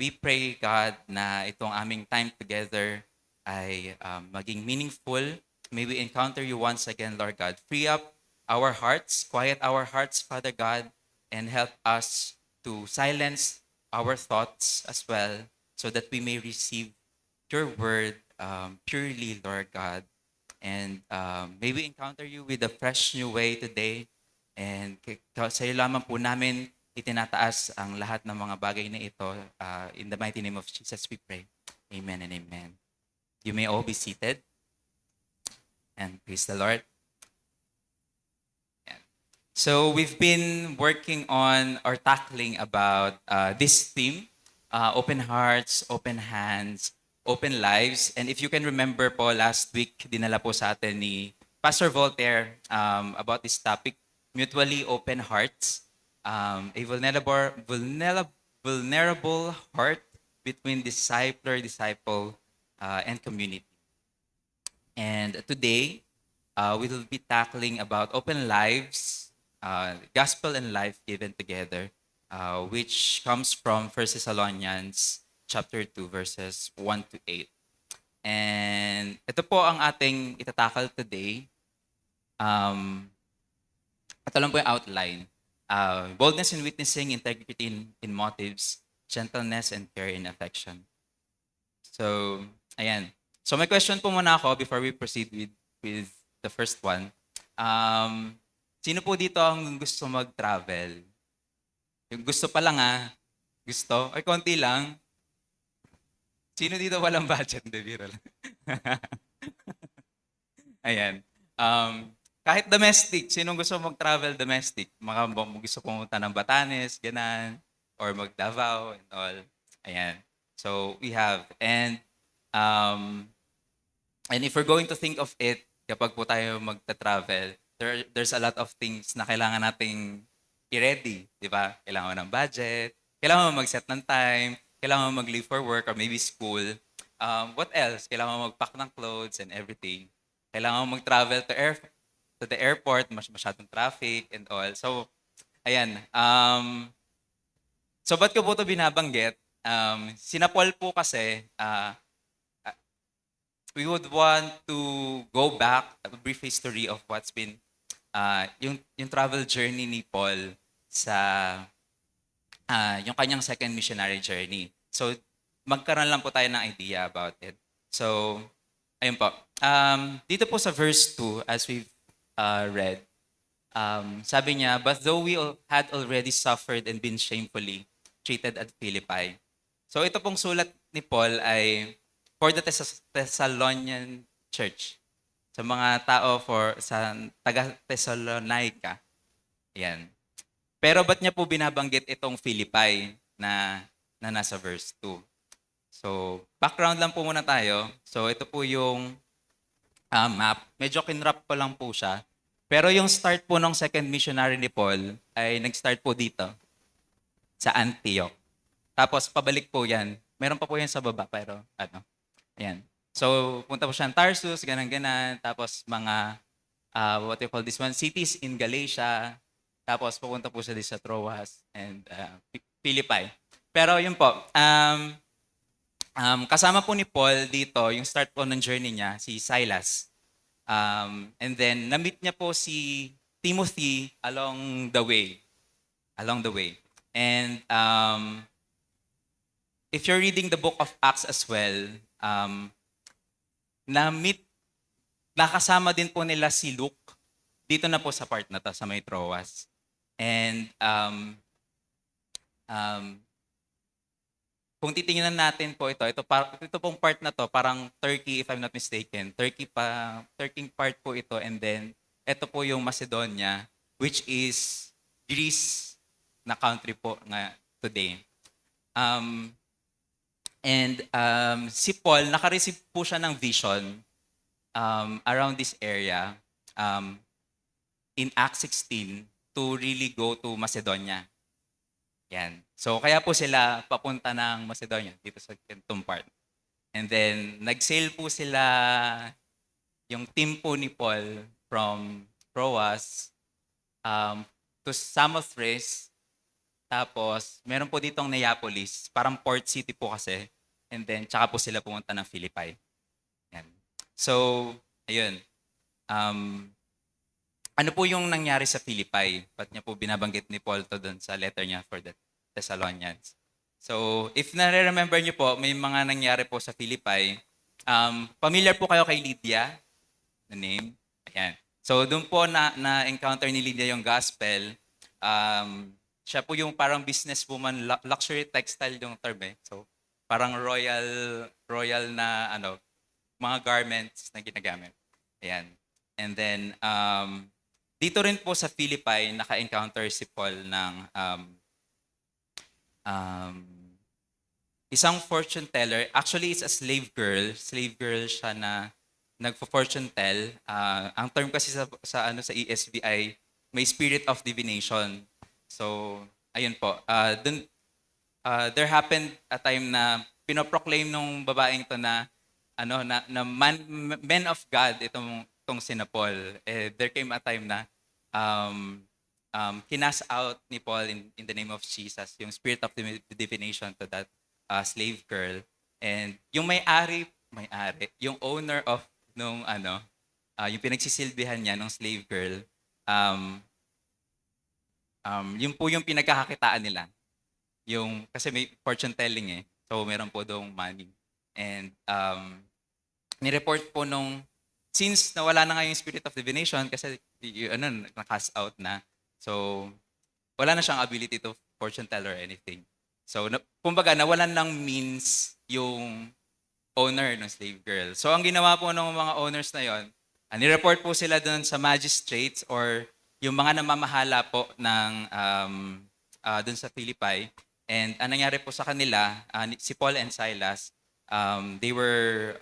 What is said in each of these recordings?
we pray, God, na itong aming time together ay maging meaningful. May we encounter you once again, Lord God. Free up our hearts, quiet our hearts, Father God, and help us to silence our thoughts as well so that we may receive your word purely, Lord God. And may we encounter you with a fresh new way today. And sa iyo lamang po namin itinataas ang lahat ng mga bagay na ito. In the mighty name of Jesus we pray. Amen and amen. You may all be seated. And praise the Lord. So we've been working on or tackling about this theme, open hearts, open hands, open lives. And if you can remember po, last week, dinala po sa atin ni Pastor Voltaire about this topic, mutually open hearts, a vulnerable heart between disciple, and community. And today, we will be tackling about open lives, gospel and life given together, which comes from First Thessalonians chapter 2, verses 1 to 8. And ito po ang ating itatakal today. Ito lang po yung outline. Boldness in witnessing, integrity in motives, gentleness and care in affection. So, ayan. So may question po muna ako before we proceed with the first one. Sino po dito ang gusto mag-travel? Yung gusto pa lang gusto? Ay, konti lang. Sino dito walang budget? Hindi, biro lang. Ayan. Kahit domestic, sinong gusto mag-travel domestic? Mga gusto pumunta ng Batanes, ganan, or mag-Davao and all. Ayan. So, we have. And if we're going to think of it, kapag po tayo magta-travel, there's a lot of things na kailangan nating i-ready, di ba? Kailangan mo ng budget, kailangan mo mag-set ng time, kailangan mo mag-leave for work or maybe school. What else? Kailangan mo mag-pack ng clothes and everything. Kailangan mo mag-travel to the airport, masyadong traffic and all. So, ayan. So, ba't ko po ito binabanggit? Sina Paul po kasi, we would want to go back, a brief history of what's been yung travel journey ni Paul sa yung kanyang second missionary journey. So, magkaroon lang po tayo ng idea about it. So, ayun po. Dito po sa verse 2, as we've read, sabi niya, but though we had already suffered and been shamefully treated at Philippi. So, ito pong sulat ni Paul ay for the Thessalonian church. Sa mga tao sa taga Thessalonica. Yan. Pero ba't niya po binabanggit itong Philippi na nasa verse 2? So, background lang po muna tayo. So, ito po yung map. Medyo kinrap ko lang po siya. Pero yung start po ng second missionary ni Paul ay nag-start po dito sa Antioch. Tapos pabalik po yan. Meron pa po yan sa baba pero ayan. So, punta po siya ng Tarsus, ganan-ganan. Tapos mga, what you call this one, cities in Galatia. Tapos pupunta po siya sa Troas and Philippi. Pero yun po, kasama po ni Paul dito, yung start po ng journey niya, si Silas. And then, na-meet niya po si Timothy along the way. And if you're reading the book of Acts as well, nakasama din po nila si Luke dito na po sa part na to, sa may Troas. And kung titingnan natin po ito pong part na to, parang Turkey if I'm not mistaken. Turkey part po ito, and then ito po yung Macedonia, which is Greece na country po nga today. And si Paul, nakareceive po siya ng vision around this area in Acts 16 to really go to Macedonia. Yan. So kaya po sila papunta ng Macedonia dito sa itong part. And then nag-sail po sila, yung team po ni Paul from Troas to Samothrace. Tapos, meron po ditong Neapolis, parang port city po kasi. And then, tsaka po sila pumunta ng Philippi. Yan. So, ayun. Um, ano po yung nangyari sa Philippi? Ba't niya po binabanggit ni Paul to doon sa letter niya for the Thessalonians? So, if nare-remember niyo po, may mga nangyari po sa Philippi. Familiar po kayo kay Lydia? The name? Ayan. So, doon po na-encounter ni Lydia yung gospel. Siya po yung parang businesswoman, luxury textile yung term eh. So, parang royal na mga garments na ginagamit. Ayan. And then, dito rin po sa Philippi, naka-encounter si Paul ng um, isang fortune teller. Actually, it's a slave girl. Slave girl siya na nagfo-fortune tell. Ang term kasi sa ESV ay may spirit of divination. So, ayun po. There happened a time na pinoproclaim nung babaeng to na men of God itong sina Paul. There came a time na kinas out ni Paul in the name of Jesus yung spirit of divination to that slave girl. And yung may-ari, yung owner of nung yung pinagsisilbihan niya nung slave girl, yun po yung pinagkakakitaan nila. Kasi may fortune telling eh. So meron po doong money. And ni-report po since nawala na nga yung spirit of divination kasi na-cast out na. So wala na siyang ability to fortune tell or anything. So kumbaga nawalan ng means yung owner ng slave girl. So ang ginawa po ng mga owners na yon, ni-report po sila doon sa magistrates or yung mga namamahala po ng doon sa Philippi. And ang nangyari po sa kanila, si Paul and Silas, they were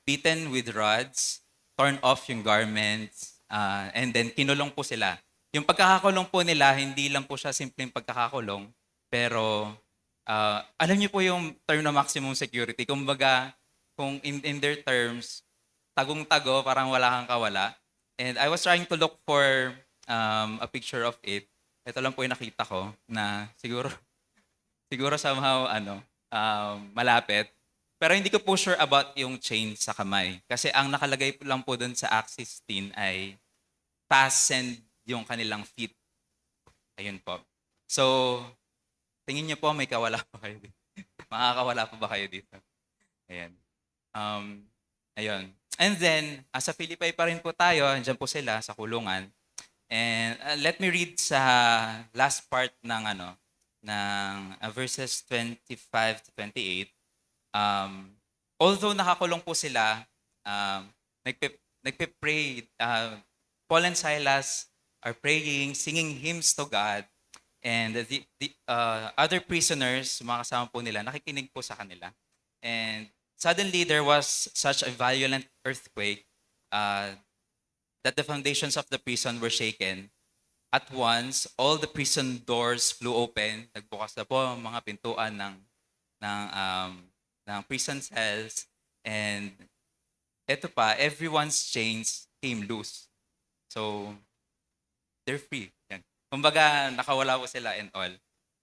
beaten with rods, torn off yung garments, and then kinulong po sila. Yung pagkakakulong po nila, hindi lang po siya simpleng pagkakakulong, pero alam niyo po yung term na maximum security. Kumbaga, kung in their terms, tagong-tago, parang wala kang kawala. And I was trying to look for a picture of it. Ito lang po yung nakita ko na siguro somehow malapit. Pero hindi ko po sure about yung chain sa kamay. Kasi ang nakalagay lang po doon sa Axis 16 ay fastened yung kanilang feet. Ayun po. So, tingin niyo po may kawala pa kayo dito. Makakawala pa ba kayo dito? Ayan. Ayun. And then, sa Philippi pa rin po tayo, andyan po sila sa kulungan. And let me read sa last part ng verses 25 to 28. Although nakakulong po sila, nagpe-pray. Paul and Silas are praying, singing hymns to God. And the other prisoners, mga kasama po nila, nakikinig po sa kanila. And suddenly, there was such a violent earthquake that the foundations of the prison were shaken. At once, all the prison doors flew open. Nagbukas na po ang mga pintuan ng prison cells. And eto pa, everyone's chains came loose. So, they're free. Yan. Kumbaga, nakawala po sila and all.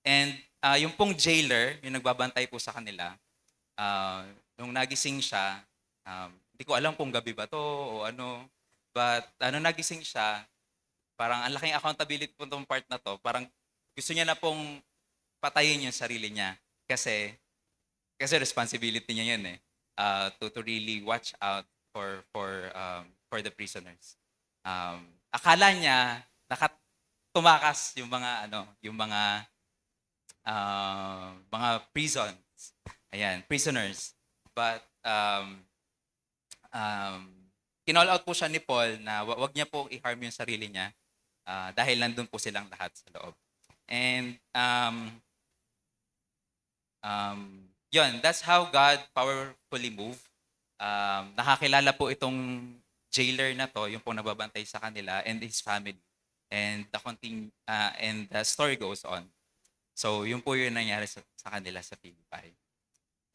And yung pong jailer, yung nagbabantay po sa kanila, nung nagising siya, hindi ko alam kung gabi ba to o ano, but nagising siya, parang ang laking accountability po itong part na to, parang gusto niya na pong patayin yung sarili niya. Kasi responsibility niya yun eh, to really watch out for the prisoners. Akala niya, tumakas yung mga prisons. Ayan, prisoners. But kinall out po siya ni Paul na wag niya po i-harm yung sarili niya dahil nandun po silang lahat sa loob. And yun, that's how God powerfully moved. Nakakilala po itong jailer na to, yung po nababantay sa kanila and his family. And the story goes on. So, yun po yung nangyari sa kanila sa Philippi.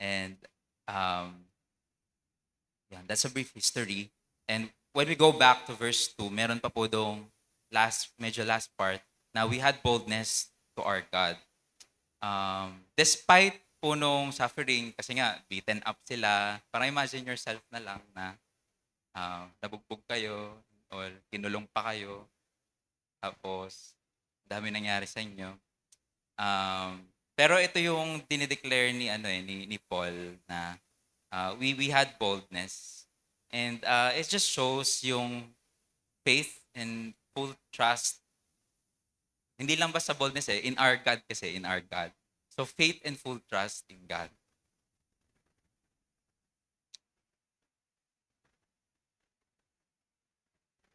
And yeah, that's a brief history. And when we go back to verse 2, meron pa po dong last part na we had boldness to our God. Despite po nung suffering, kasi nga, beaten up sila, parang imagine yourself na lang na nabugbog kayo or kinulong pa kayo, tapos dami nangyari sa inyo. Pero ito yung dinideclare ni ni Paul na we had boldness, and it just shows yung faith and full trust. Hindi lang basta boldness in our God kasi, in our God. So faith and full trust in God.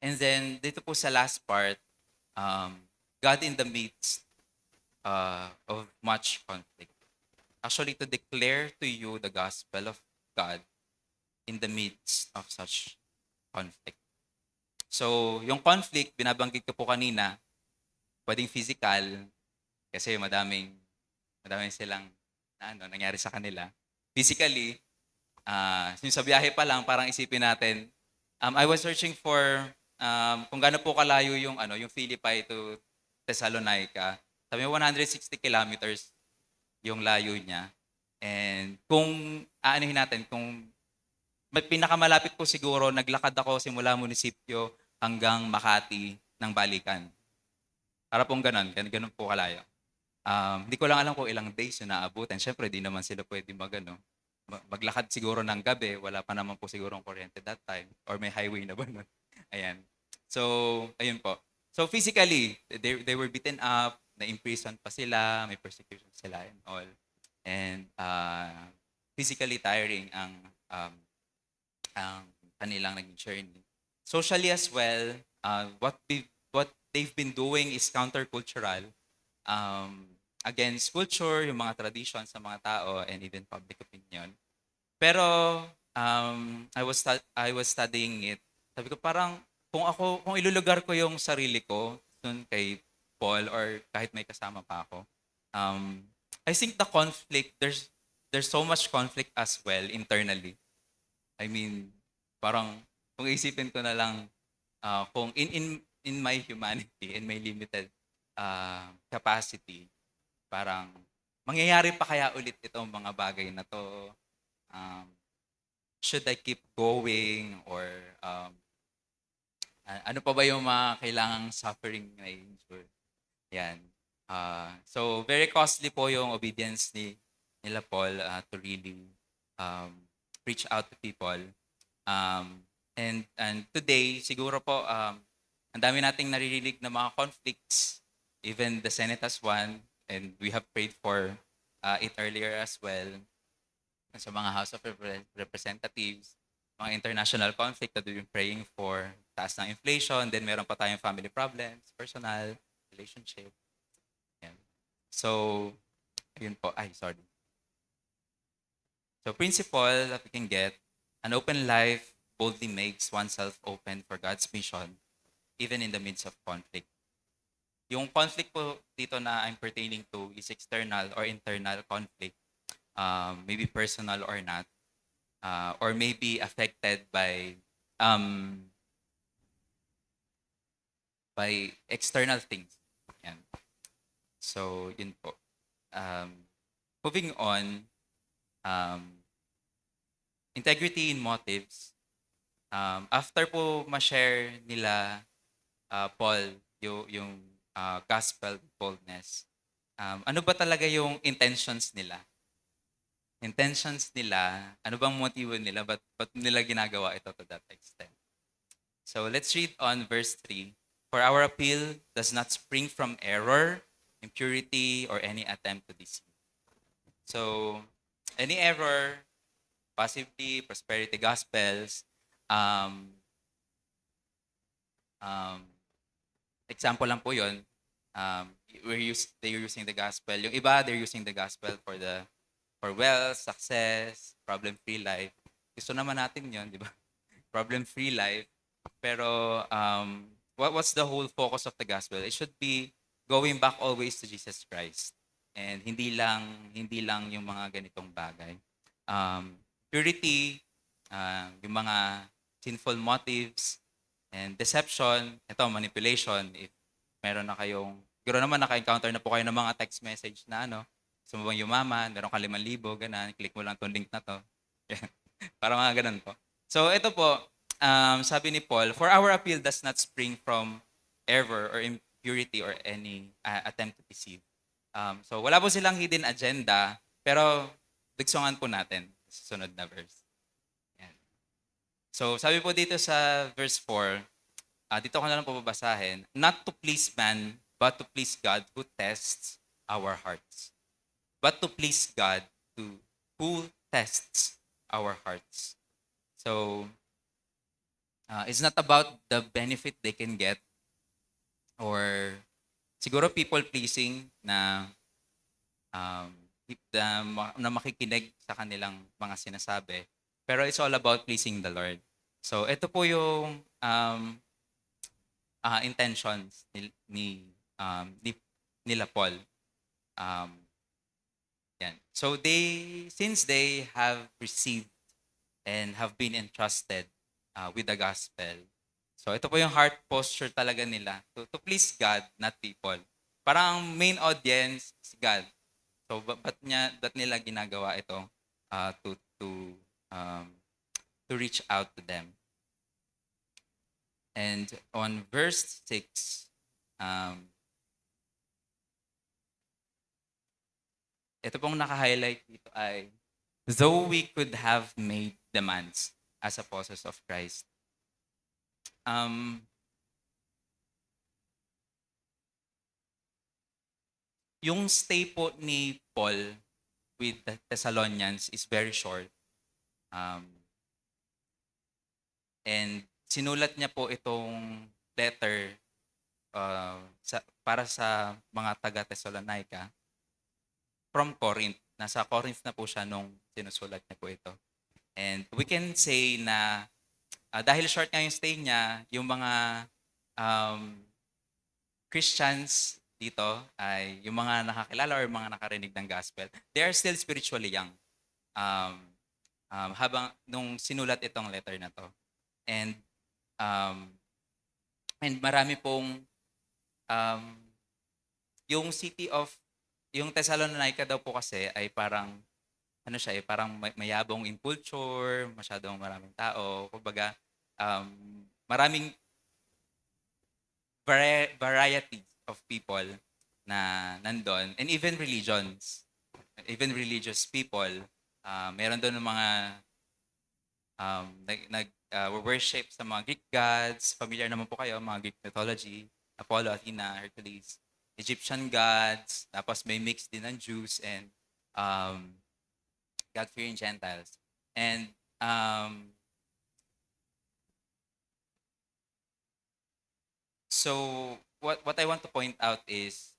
And then dito po sa last part, um, God in the midst of much conflict. Actually, to declare to you the gospel of God in the midst of such conflict. So, yung conflict, binabanggit ko po kanina, pwedeng physical, kasi madaming silang nangyari sa kanila. Physically, yung sa biyahe pa lang, parang isipin natin, I was searching for kung gaano po kalayo yung Philippi to Thessalonica. Sabi mo 160 kilometers yung layo niya. And kung aanihin natin, kung pinakamalapit po siguro, naglakad ako simula munisipyo hanggang Makati ng balikan. Para pong ganun po kalayo. Hindi ko lang alam kung ilang days yung naabutan. Siyempre, di naman sila pwede maglakad siguro ng gabi. Wala pa naman po siguro ang kuryente that time. Or may highway na ba nun? Ayan. So, ayun po. So, physically, they were beaten up, na-imprison pa sila, may persecution sila and all. And physically tiring ang kanilang naging journey. Socially as well, what they've been doing is countercultural um, against culture, yung mga traditions sa mga tao, and even public opinion. Pero I was studying it. Sabi ko parang kung ilulugar ko yung sarili ko dun kay Paul or kahit may kasama pa ako, I think the conflict, there's so much conflict as well internally. I mean, parang kung isipin ko na lang kung in my humanity, in my limited capacity, parang mangyayari pa kaya ulit itong mga bagay na to? Um, should I keep going or ano pa ba yung mga kailangang suffering na i-endure? Yan. So very costly po yung obedience nila Paul to really um, reach out to people. And today, siguro po, ang dami nating naririnig na mga conflicts. Even the Senate has one, and we have prayed for it earlier as well sa mga House of Representatives, mga international conflict that we've been praying for, taas ng inflation, then meron pa tayong family problems, personal, relationship. Yan. So, yun po. Ay, sorry. So, principle that we can get, an open life boldly makes oneself open for God's mission, even in the midst of conflict. Yung conflict po dito na I'm pertaining to is external or internal conflict, maybe personal or not, or maybe affected by external things. Yan. So, yun po. Moving on, integrity in motives. After po ma-share nila Paul yung gospel boldness, ano ba talaga yung intentions nila? Intentions nila, ano bang motibo nila? Ba't nila ginagawa ito to that extent? So let's read on verse 3. For our appeal does not spring from error, impurity, or any attempt to deceive. So, any error, possibly prosperity gospels, example lang po yun, they're using the gospel. Yung iba, they're using the gospel for wealth, success, problem-free life. Gusto naman natin yun, di ba? Problem-free life. Pero what's the whole focus of the gospel? It should be going back always to Jesus Christ. And hindi lang yung mga ganitong bagay. Purity, yung mga sinful motives, and deception, ito, manipulation. If meron na kayong, siguro naman naka-encounter na po kayo ng mga text message na Gusto mo bang yumaman? Meron ka 5,000, ganun. Click mo lang tong link na to. Para mga ganun po. So ito po, sabi ni Paul, for our appeal does not spring from error or impurity or any attempt to deceive. So wala po silang hidden agenda, pero dugsungan po natin sa sunod na verse. Yan. So sabi po dito sa verse 4, dito ko na lang po babasahin, not to please man, but to please God who tests our hearts. But to please God who tests our hearts. So, it's not about the benefit they can get or siguro people pleasing na um, na makikinig sa kanilang mga sinasabi. Pero it's all about pleasing the Lord. So, ito po yung intentions nila Paul. Yan. So since they have received and have been entrusted with the gospel, so ito po yung heart posture talaga nila to please God, not people. Parang main audience is God. So ba't nila ginagawa ito um, to reach out to them. And on verse 6, ito pong naka-highlight dito ay, though we could have made demands as apostles of Christ. Yung stay po ni Paul with the Thessalonians is very short. And sinulat niya po itong letter para sa mga taga-Thessalonica from Corinth. Nasa Corinth na po siya nung sinusulat niya po ito. And we can say na dahil short nga yung stay niya, yung mga Christians dito ay yung mga nakakilala or mga nakarinig ng gospel, they are still spiritually young. Habang nung sinulat itong letter na to. And marami pong yung yung Thessalonica daw po kasi ay parang parang mayabong in culture, masyadong maraming tao, kumbaga maraming variety of people na nandun, and even religious people, meron doon ng mga worship sa mga Greek gods. Familiar naman po kayo, mga Greek mythology, Apollo, Athena, Hercules, Egyptian gods, tapos may mix din ng Jews and God-fearing Gentiles. And so what I want to point out is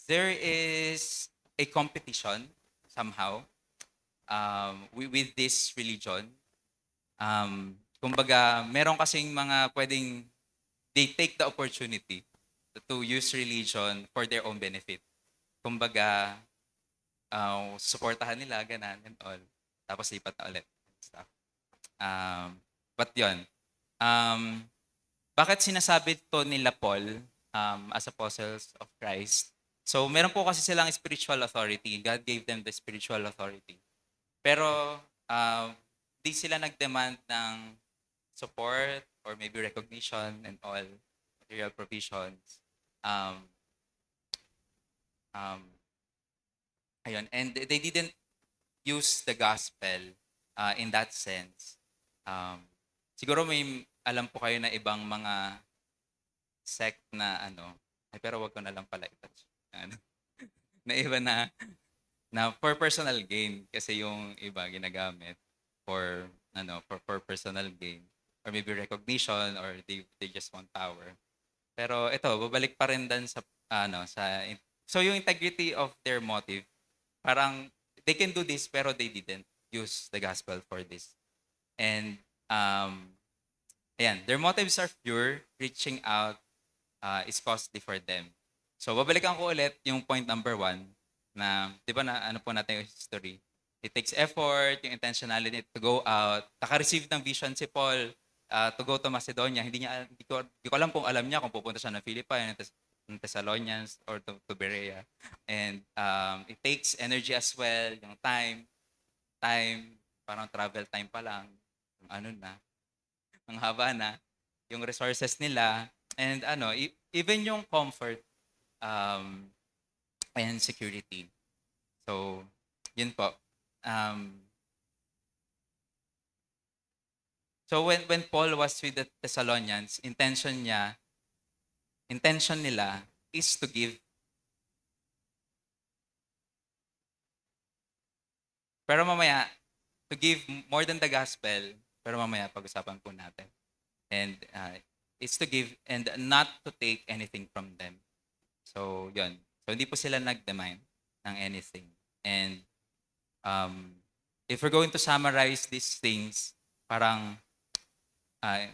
there is a competition somehow with this religion. Kumbaga, meron kasing mga pwedeng they take the opportunity to use religion for their own benefit. Kumbaga, supportahan nila, ganan and all. Tapos lipat na ulit. Stuff. But yun. Bakit sinasabi to nila Paul as apostles of Christ? So, meron po kasi silang spiritual authority. God gave them the spiritual authority. Pero, di sila nag-demand ng support or maybe recognition and all material provisions. Ayun. And they didn't use the gospel in that sense. Siguro may alam po kayo na ibang mga sect na pero wag ko na lang pala i-touch. Na iba na for personal gain kasi yung iba ginagamit for for personal gain or maybe recognition or they just want power. Pero ito, babalik pa rin dan sa so yung integrity of their motive, parang they can do this pero they didn't use the gospel for this. And their motives are pure, reaching out is costly for them. So babalikan ko ulit yung point number 1 na, di ba na po natin yung history. It takes effort, yung intentionality to go out. Naka-receive ng vision si Paul. to go to Macedonia. Hindi ko alam kung alam niya kung pupunta siya ng Philippines, ng Thessalonians, or to Berea. And it takes energy as well, yung time, parang travel time pa lang, yung ano na, ang haba na, yung resources nila, and even yung comfort um, and security. So, yun po. Um, so when Paul was with the Thessalonians, intention nila is to give. Pero mamaya, to give more than the gospel, pero mamaya pag-usapan po natin. And it's to give and not to take anything from them. So, yun. So, hindi po sila nag-demand ng anything. And um, if we're going to summarize these things, parang uh,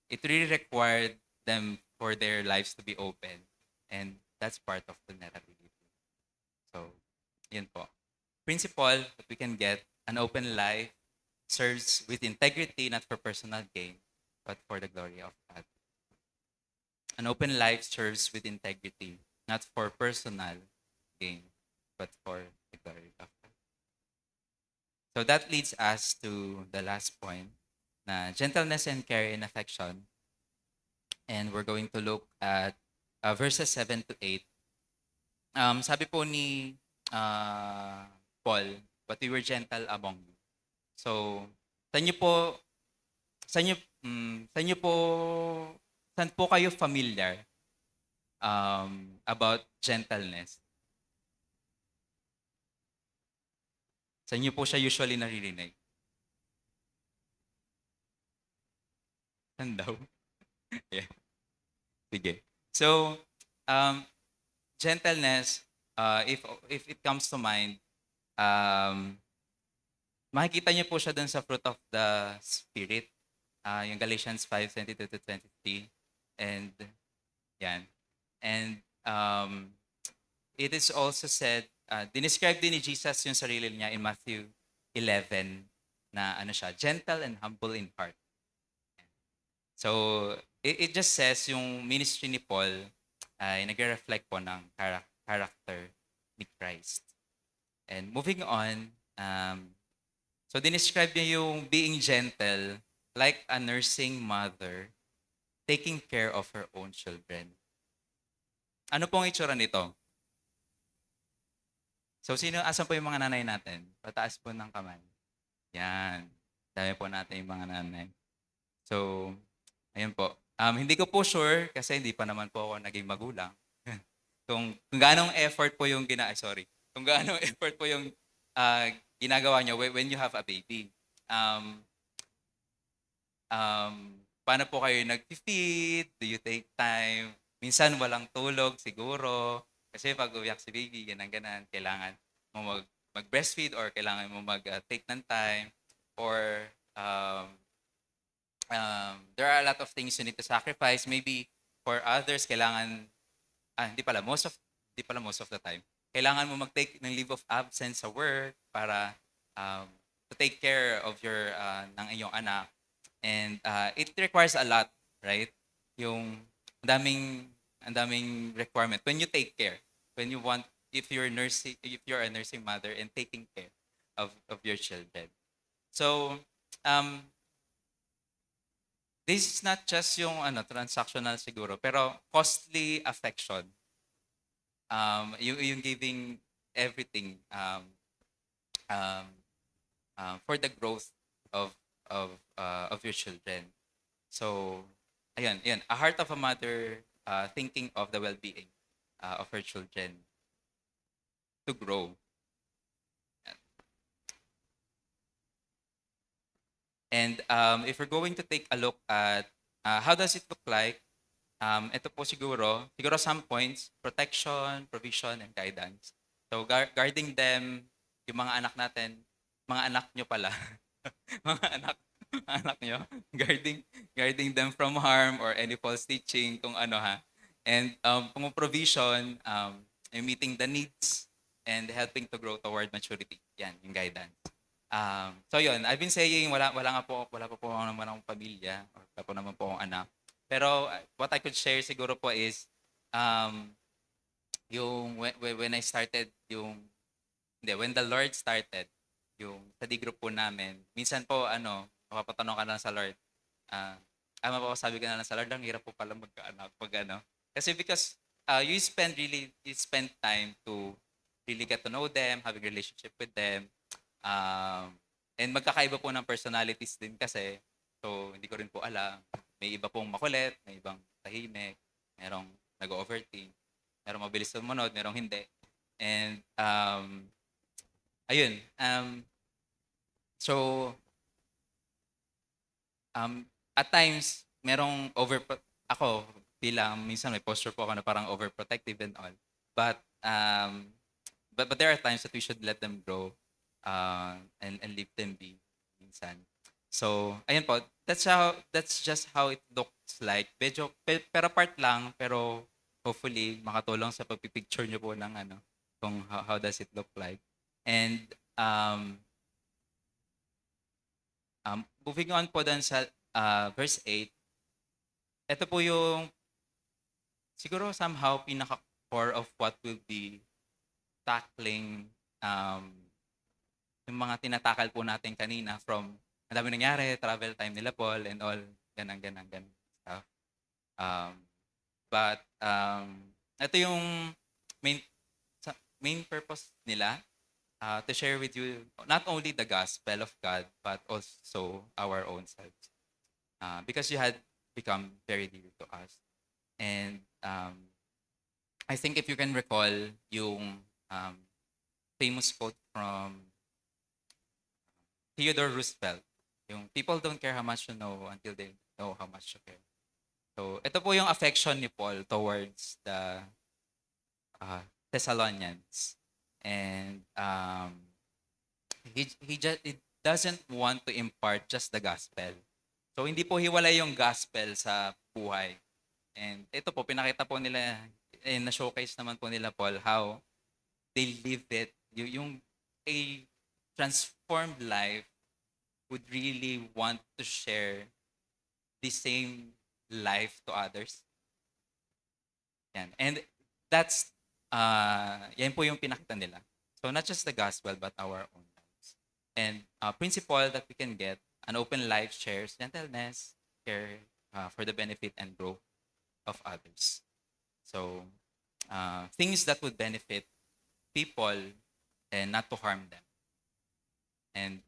it really required them for their lives to be open. And that's part of vulnerability. So, yun po. Principle that we can get, an open life serves with integrity, not for personal gain, but for the glory of God. An open life serves with integrity, not for personal gain, but for the glory of God. So that leads us to the last point, na gentleness and care in affection. And we're going to look at verses 7 to 8. Sabi po ni Paul, but we were gentle among you. So, saan niyo po, saan niyo, saan niyo po, saan po kayo familiar about gentleness? Saan niyo po siya usually naririnig? Saan daw? Yeah. Sige. So, gentleness, if it comes to mind, makikita niyo po siya dun sa fruit of the Spirit, yung Galatians 5:22 to 23. And, yan. And it is also said, dinescribe din ni Jesus yung sarili niya in Matthew 11 na ano siya, gentle and humble in heart. So, it just says yung ministry ni Paul ay nagre-reflect po ng character ni Christ. And moving on, so dinescribe niya yung being gentle like a nursing mother taking care of her own children. Ano pong itsura nito? So, asan po yung mga nanay natin? Pataas po ng kamay. Yan. Dami po natin yung mga nanay. So, ayun po. Hindi ko po sure kasi hindi pa naman po ako naging magulang. Kung gaano effort po yung Kung gaano effort po yung ginagawa nyo when you have a baby. Paano po kayo nag-feed? Do you take time? Minsan walang tulog siguro. Kasi pag umiyak si baby, ganang-ganan, kailangan mo mag-breastfeed or kailangan mo mag-take ng time. Or there are a lot of things you need to sacrifice. Maybe for others, hindi pala most of the time. Kailangan mo mag-take ng leave of absence sa work para to take care of ng iyong anak. And it requires a lot, right? Yung ang daming requirement when you take care. When you want if you're a nursing mother and taking care of your children. So, this is not just yung transactional siguro, pero costly affection. Yung giving everything for the growth of your children. So, ayun, a heart of a mother thinking of the well-being of her children to grow. And if we're going to take a look at how does it look like, ito po siguro some points, protection, provision, and guidance. So guarding them, yung mga anak natin, mga anak nyo pala, mga anak nyo, guarding them from harm or any false teaching, kung ano ha. And kung provision, meeting the needs and helping to grow toward maturity. Yan, yung guidance. So yun, I've been saying wala pa po naman akong pamilya or wala po naman po akong anak. Pero what I could share siguro po is um, yung when I started yung hindi, when the Lord started yung study group po namin, minsan po mapapatanong ka lang sa Lord. Ah, mapapasabi ka na lang sa Lord, ang hirap po pala magkaanak pag ano. Kasi because you spend time to really get to know them, having a relationship with them. And magkakaiba po ng personalities din kasi. So, hindi ko rin po alam. May iba pong makulit, may ibang tahimik, merong nag-overthink, merong mabilis sumunod, merong hindi. And, ayun. So, at times, merong ako, bilang, minsan may posture po ako na parang overprotective and all. But, but there are times that we should let them grow and leave them be minsan. So, ayun po, that's just how it looks like. Medyo pero part lang, pero hopefully makatulong sa pagpipicture niyo po ng kung how does it look like. And moving on po dun sa verse 8, ito po yung siguro somehow pinaka-core of what will be tackling yung mga tinatakal po natin kanina from ang dami nangyari, travel time nila Paul and all, ganang stuff. But ito yung main main purpose nila to share with you not only the gospel of God but also our own selves. Because you had become very dear to us. And I think if you can recall yung famous quote from Theodore Roosevelt, yung people don't care how much you know until they know how much you care. So, ito po yung affection ni Paul towards the Thessalonians. And he doesn't want to impart just the gospel. So, hindi po hiwalay yung gospel sa buhay. And ito po, pinakita po nila, na-showcase naman po nila Paul how they live it. Yung a transformed life would really want to share the same life to others. Yan. And that's, yan po yung pinakita nila. So not just the gospel, but our own lives. And principle that we can get, an open life shares gentleness, care for the benefit and growth of others. So things that would benefit people and not to harm them. And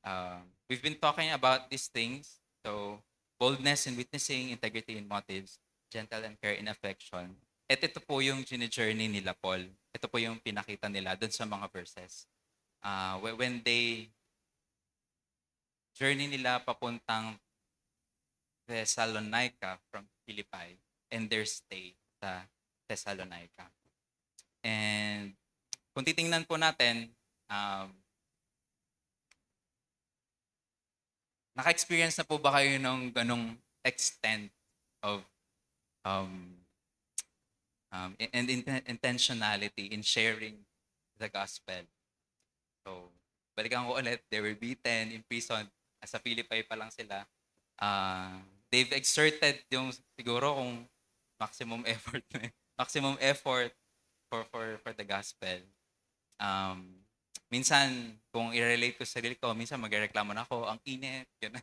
we've been talking about these things. So boldness in witnessing, integrity in motives, gentle and care in affection. At ito po yung journey nila Paul. Ito po yung pinakita nila dun sa mga verses. When they journey nila papuntang Thessalonica from Philippi and their stay sa Thessalonica. And kung titingnan po natin, naka-experience na po ba kayo ng ganong extent of and intentionality in sharing the gospel? So, balikan ko ulit, they were beaten, imprisoned, sa Philippi pa lang sila. They've exerted yung siguro kung maximum effort maximum effort for the gospel. Minsan, kung i-relate ko sa sarili ko, minsan magreklamo na ako, ang init, yun.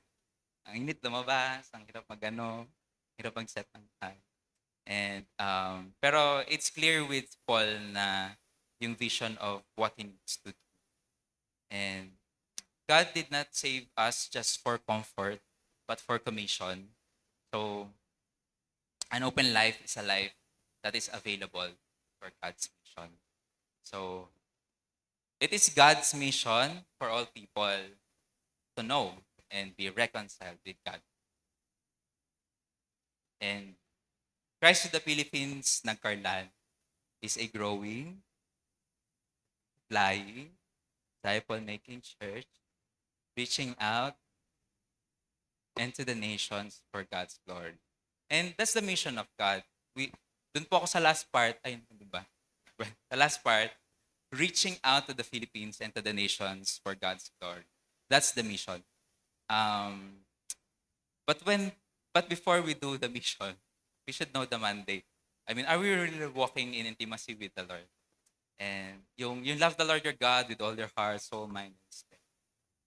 Ang init lumabas, ang hirap hirap mag-set ng time. And, pero it's clear with Paul na yung vision of what he needs to do. And God did not save us just for comfort, but for commission. So, an open life is a life that is available for God's mission. So, it is God's mission for all people to know and be reconciled with God. And Christ to the Philippines ng Carlan is a growing, flying, disciple-making church, reaching out and to the nations for God's glory. And that's the mission of God. Dun po ako sa last part, di ba? Sa last part, reaching out to the Philippines and to the nations for God's glory. That's the mission. Um, but when but before we do the mission, we should know the mandate. I mean, are we really walking in intimacy with the Lord? And yung love the Lord your God with all your heart, soul, mind, and spirit.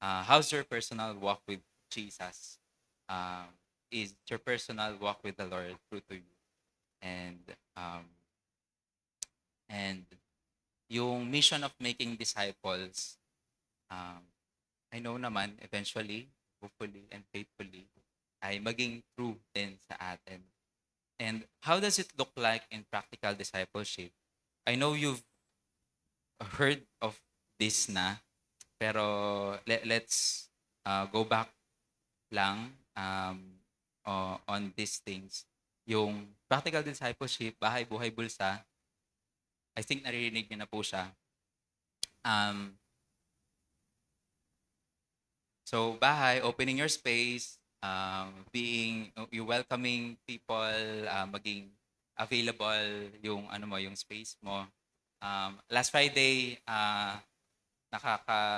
How's your personal walk with Jesus? Um, is your personal walk with the Lord true to you? And um, and yung mission of making disciples, um, I know naman eventually, hopefully and faithfully, ay maging true din sa atin. And how does it look like in practical discipleship? I know you've heard of this na, pero let's go back lang on these things. Yung practical discipleship, bahay, buhay, bulsa, I think naririnig niyo na po siya. Um, so bahay, opening your space, being, you welcoming people, maging available yung ano mo, yung space mo. Last Friday,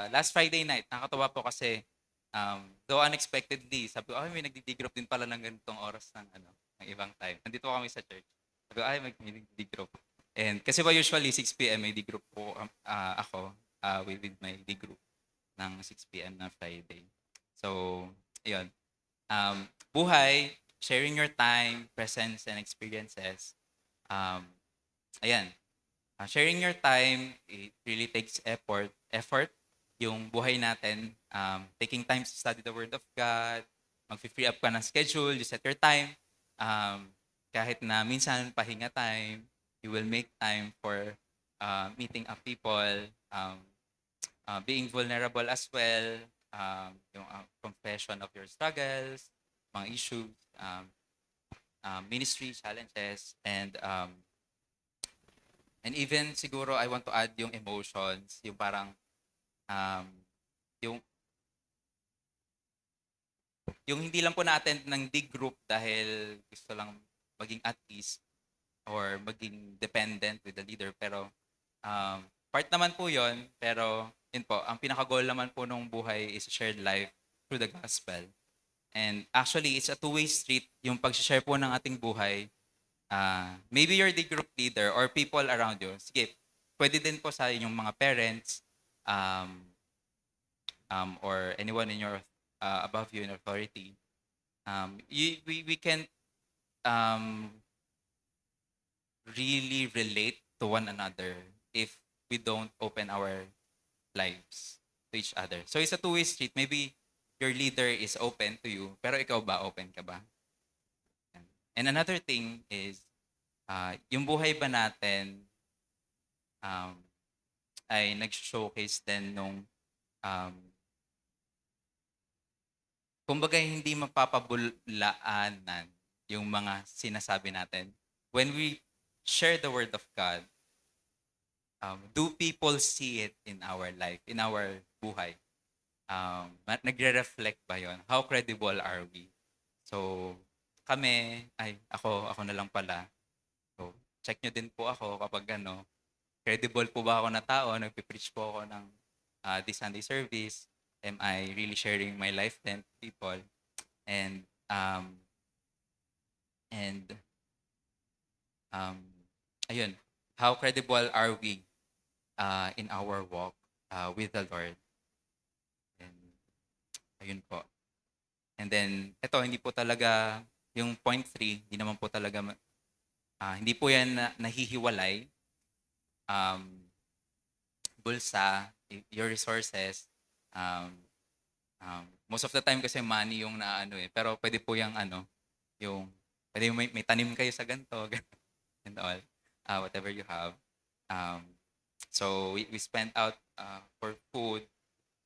last Friday night, nakakatawa po kasi though unexpectedly, sabi ko, ay, may nagdi-group din pala ng ganitong oras ng ano, ng ibang time. Nandito kami sa church. Sabi ko, ay, may nagdi-group. And kasi ba usually 6 p.m. may di-group po ako with my di-group ng 6 p.m. na Friday. So, ayun. Buhay, sharing your time, presence, and experiences. Um, ayan, sharing your time, it really takes effort, yung buhay natin, taking time to study the Word of God, mag-free up ka ng schedule, you set your time, kahit na minsan pahinga time, you will make time for meeting up people, being vulnerable as well, yung confession of your struggles, mga issues, ministry challenges, and even siguro I want to add yung emotions, yung parang um, yung yung hindi lang po na-attend ng dig group dahil gusto lang maging at ease or maging dependent with the leader, pero um, part naman po yon, pero yun po, ang pinaka-goal naman po ng buhay is shared life through the gospel. And actually, it's a two-way street yung pag-share po ng ating buhay. Maybe you're the group leader or people around you. Sige, pwede din po sa inyong mga parents, um, or anyone in your above you in authority. We can um, really relate to one another if we don't open our lives to each other. So it's a two-way street. Maybe your leader is open to you, pero ikaw ba, open ka ba? And another thing is, yung buhay ba natin um, ay nag-showcase din nung um, kumbaga hindi mapapabulaanan yung mga sinasabi natin. When we share the word of God, do people see it in our life, in our buhay? Nagre-reflect ba yon? How credible are we? So, ako na lang pala. So, check nyo din po ako kapag ano, credible po ba ako na tao? Nagpipreach po ako ng this Sunday service? Am I really sharing my life then to people? And um, and um, ayun, how credible are we in our walk with the Lord? And ayun po. And then, ito, hindi po talaga, yung point 3, hindi naman po talaga, hindi po yan nahihiwalay. Bulsa, your resources, um, most of the time kasi money yung naano pero pwede po yung ano, yung, pwede may tanim kayo sa ganito, and all, whatever you have. Um, so, we spend out for food,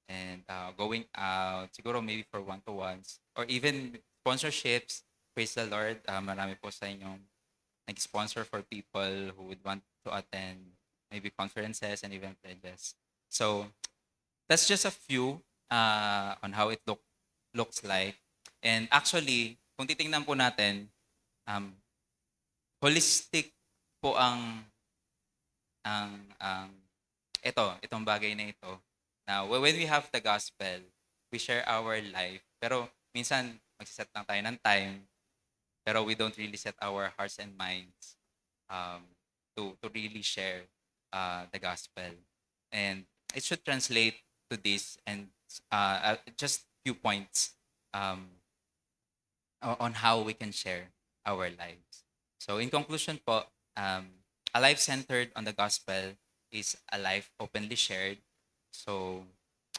and going out, siguro maybe for one-to-ones, or even sponsorships. Praise the Lord, marami po sa inyong nag-sponsor for people who would want to attend maybe conferences and event pledges. So, that's just a few on how it looks like. And actually, kung titingnan po natin, um, holistic po ang itong bagay na ito. Now, when we have the gospel, we share our life. Pero minsan, magsiset lang tayo ng time, pero we don't really set our hearts and minds um, to really share the gospel. And it should translate to this and just few points um, on how we can share our lives. So in conclusion po, a life centered on the gospel is a life openly shared. So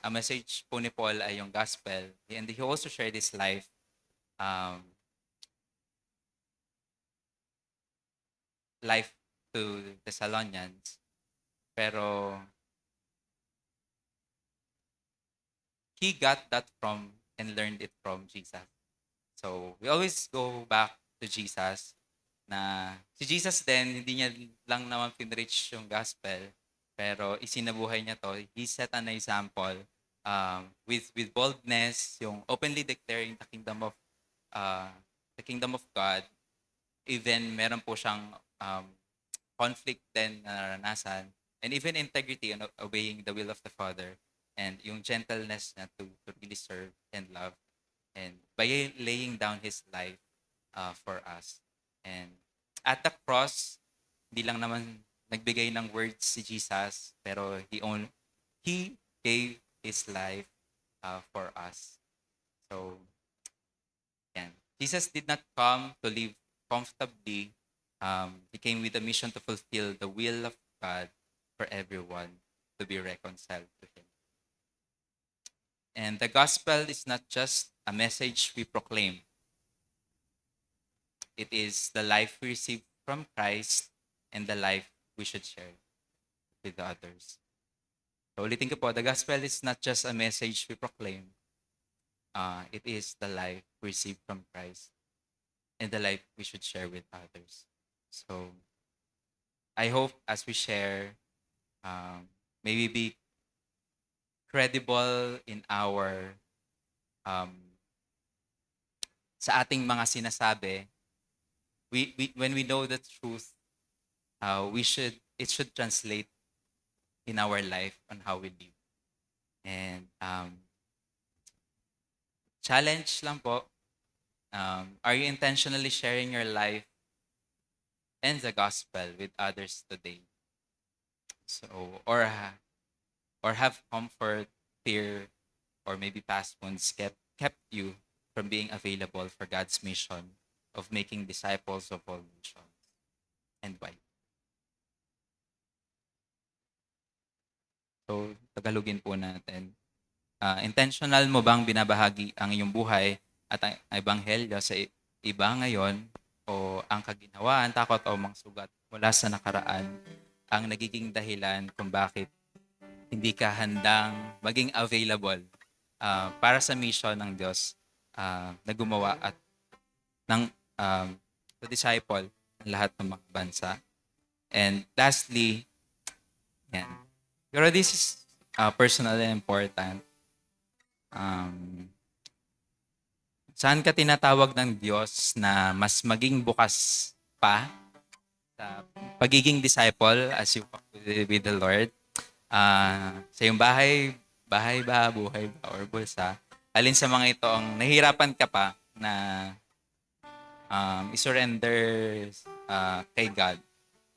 a message po ni Paul ay yung gospel, and he also shared his life um, life to Thessalonians. Pero he got that from and learned it from Jesus. So we always go back to Jesus na si Jesus din, hindi niya lang naman pinreach yung gospel, pero isinabuhay niya to. He set an example with boldness, yung openly declaring uh, the kingdom of God. Even meron po siyang um, conflict din na naranasan, and even integrity and obeying the will of the Father, and yung gentleness na to really serve and love, and by laying down his life for us. And at the cross, hindi lang naman nagbigay ng words si Jesus, pero he gave his life for us. So, yan. Jesus did not come to live comfortably. He came with a mission to fulfill the will of God for everyone to be reconciled to him. And the gospel is not just a message we proclaim. It is the life we receive from Christ and the life we should share with others. So ulitin ko po, the gospel is not just a message we proclaim. It is the life we receive from Christ and the life we should share with others. So I hope as we share, maybe be credible in our sa ating mga sinasabi. When we know the truth, it should translate in our life on how we live. And challenge lang po, are you intentionally sharing your life and the gospel with others today? So, or have comfort, fear, or maybe past wounds kept you from being available for God's mission of making disciples of all nations, and why? So, Tagalogin po natin. Intentional mo bang binabahagi ang iyong buhay at ang ebanghelyo sa iba ngayon, o ang kaginhawaan, takot o mga sugat mula sa nakaraan ang nagiging dahilan kung bakit hindi ka handang maging available para sa mission ng Diyos na gumawa at ng to disciple ng lahat ng mga bansa? And lastly, yan. Pero this is personal and important. Saan ka tinatawag ng Diyos na mas maging bukas pa sa pagiging disciple as you walk with the Lord? Sa iyong bahay ba, buhay ba, or bulsa? Alin sa mga ito ang nahihirapan ka pa na isurrender kay God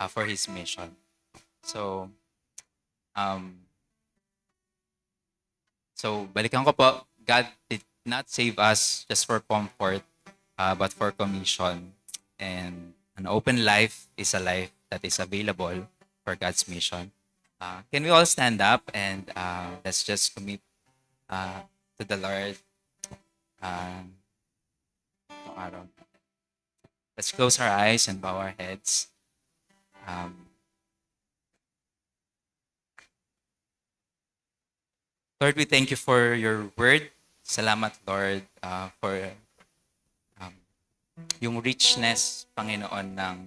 for His mission? So, balikan ko po, God did not save us just for comfort, but for commission. And an open life is a life that is available for God's mission. Can we all stand up and let's just commit to the Lord itong araw. Let's close our eyes and bow our heads. Lord, we thank you for your word. Salamat, Lord, for yung richness, Panginoon, ng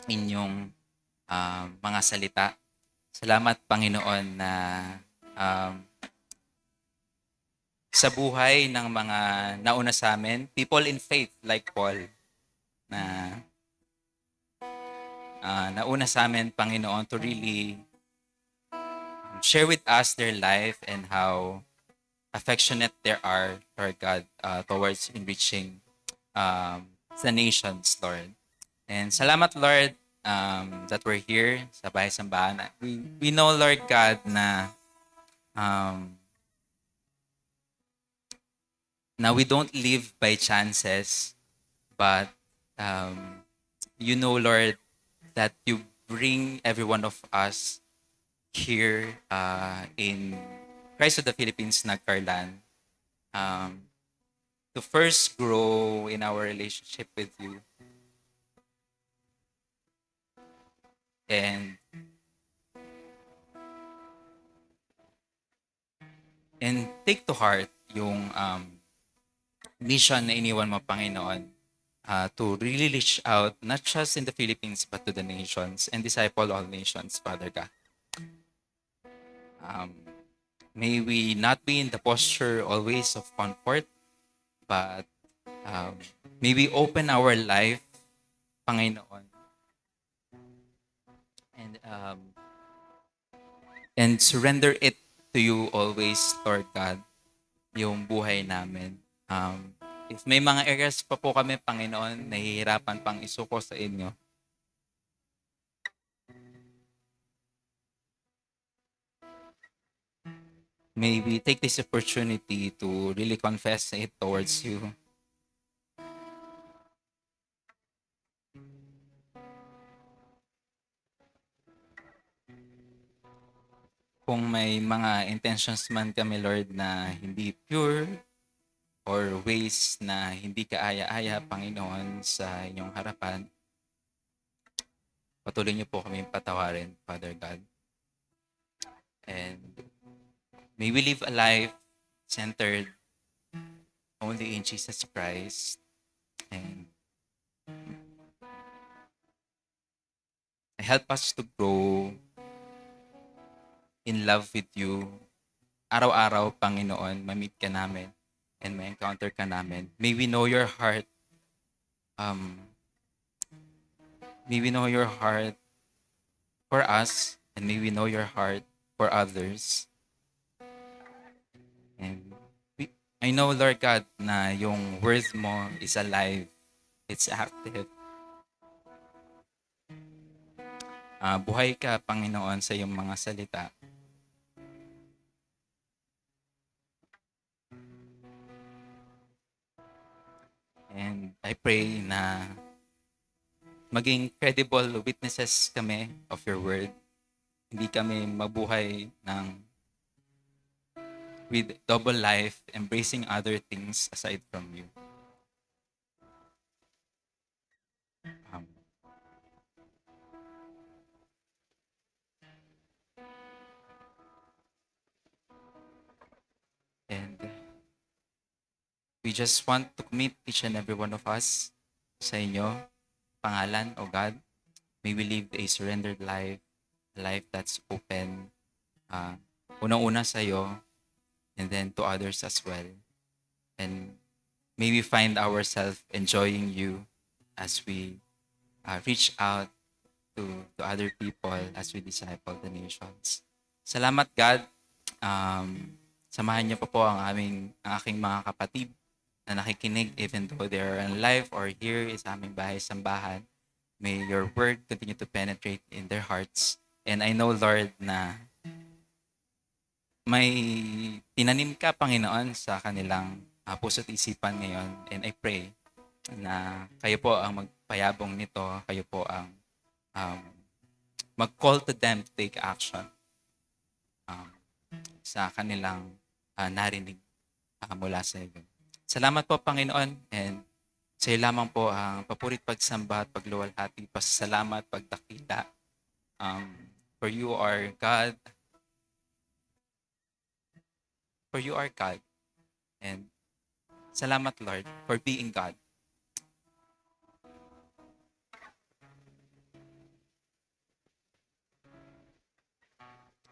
inyong mga salita. Salamat, Panginoon, na sa buhay ng mga nauna sa amin, people in faith like Paul, na nauna sa amin, Panginoon, to really share with us their life and how affectionate they are, Lord God, towards enriching the nations, Lord. And salamat, Lord, that we're here sa Bahay Sambahan. We know, Lord God, um, na we don't live by chances, but um, you know, Lord, that you bring every one of us here in Christ of the Philippines, Nagcarlan, um, to first grow in our relationship with you and take to heart yung mission na iniwan mo, Panginoon, to really reach out, not just in the Philippines, but to the nations and disciple all nations, Father God. Um, may we not be in the posture always of comfort, but um, may we open our life, Panginoon, and surrender it to you always, Lord God, yung buhay namin. If may mga areas pa po kami, Panginoon, nahihirapan pang isuko sa inyo, may we take this opportunity to really confess it towards you. Kung may mga intentions man kami, Lord, na hindi pure or ways na hindi kaaya-aya, Panginoon, sa inyong harapan, patuloy niyo po kami patawarin, Father God. And may we live a life centered only in Jesus Christ. And help us to grow in love with you. Araw-araw, Panginoon, ma-meet ka namin and ma-encounter ka namin. May we know your heart. Um, may we know your heart for us and may we know your heart for others. And I know, Lord God, na yung word mo is alive. It's active. Buhay ka, Panginoon, sa iyong mga salita. And I pray na maging credible witnesses kami of your word. Hindi kami mabuhay with double life, embracing other things aside from you. Um, and we just want to commit each and every one of us sa inyo, pangalan, O God. May we live a surrendered life, a life that's open, unang-una sa iyo, and then to others as well. And may we find ourselves enjoying you as we reach out to other people as we disciple the nations. Salamat, God. Samahan niyo po ang aking mga kapatid na nakikinig even though they're in live or here sa aming bahay sambahan. May your word continue to penetrate in their hearts. And I know, Lord, na may tinanim ka, Panginoon, sa kanilang puso't isipan ngayon. And I pray na kayo po ang magpayabong nito. Kayo po ang mag-call to them to take action sa kanilang narinig mula sa iyo. Salamat po, Panginoon, and sa iyo lamang po ang papurit, pagsamba at pagluwalhati, pasasalamat, pagdakila. For you are God. For you are God. And salamat, Lord, for being God.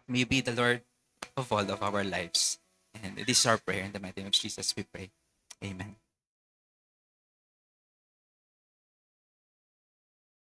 May you be the Lord of all of our lives. And this is our prayer. In the mighty name of Jesus, we pray. Amen.